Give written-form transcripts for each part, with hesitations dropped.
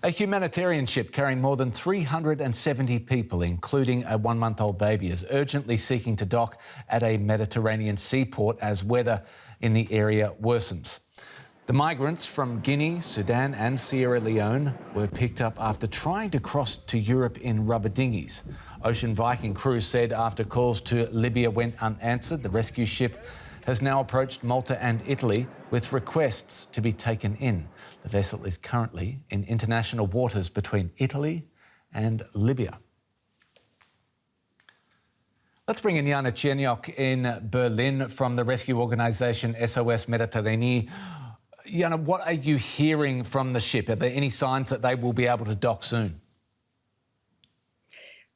A humanitarian ship carrying more than 370 people, including a one-month-old baby, is urgently seeking to dock at a Mediterranean seaport as weather in the area worsens. The migrants from Guinea, Sudan and Sierra Leone were picked up after trying to cross to Europe in rubber dinghies. Ocean Viking crew said after calls to Libya went unanswered, the rescue ship has now approached Malta and Italy with requests to be taken in. The vessel is currently in international waters between Italy and Libya. Let's bring in Jana Czerniok in Berlin from the rescue organisation SOS Mediterranee. Jana, what are you hearing from the ship? Are there any signs that they will be able to dock soon?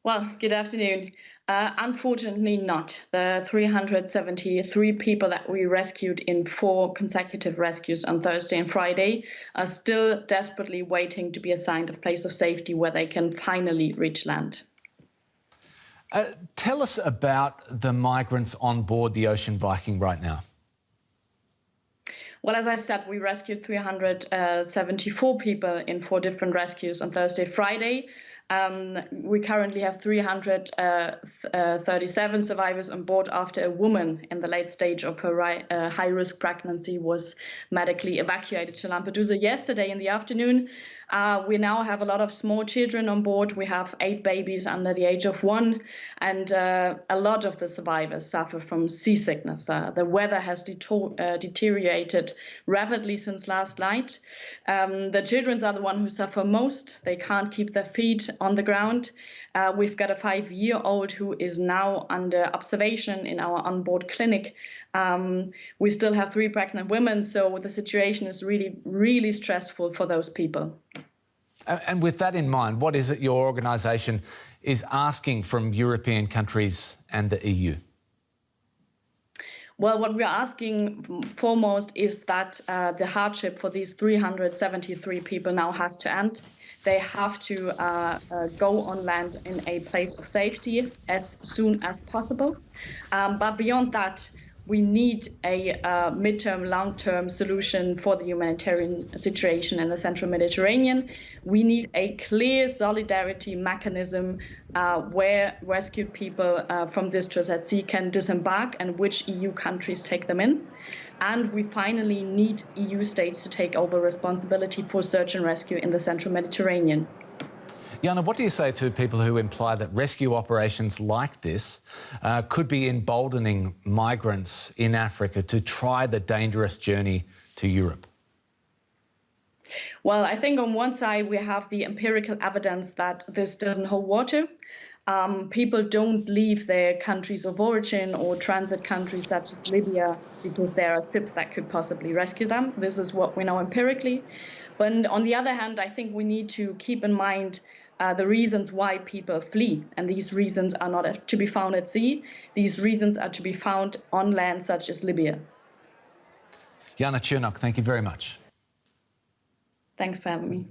Well, good afternoon. Unfortunately not. The 373 people that we rescued in 4 consecutive rescues on Thursday and Friday are still desperately waiting to be assigned a place of safety where they can finally reach land. Tell us about the migrants on board the Ocean Viking right now. Well, as I said, we rescued 374 people in 4 different rescues on Thursday, Friday. We currently have 337 survivors on board after a woman in the late stage of her high-risk pregnancy was medically evacuated to Lampedusa yesterday in the afternoon. We now have a lot of small children on board. We have 8 babies under the age of 1, and a lot of the survivors suffer from seasickness. The weather has deteriorated rapidly since last night. The children are the ones who suffer most. They can't keep their feet on the ground. We've got a 5-year-old who is now under observation in our onboard clinic. We still have 3 pregnant women, so the situation is really stressful for those people. And with that in mind, what is it your organisation is asking from European countries and the EU? Well, what we're asking foremost is that the hardship for these 373 people now has to end. They have to go on land in a place of safety as soon as possible. But beyond that, we need a midterm, long-term solution for the humanitarian situation in the central Mediterranean. We need a clear solidarity mechanism where rescued people from distress at sea can disembark and which EU countries take them in. And we finally need EU states to take over responsibility for search and rescue in the central Mediterranean. Jana, what do you say to people who imply that rescue operations like this could be emboldening migrants in Africa to try the dangerous journey to Europe? Well, I think on one side we have the empirical evidence that this doesn't hold water. People don't leave their countries of origin or transit countries such as Libya because there are ships that could possibly rescue them. This is what we know empirically. But on the other hand, I think we need to keep in mind the reasons why people flee. And these reasons are not to be found at sea. These reasons are to be found on land, such as Libya. Jana Czerniok, thank you very much. Thanks for having me.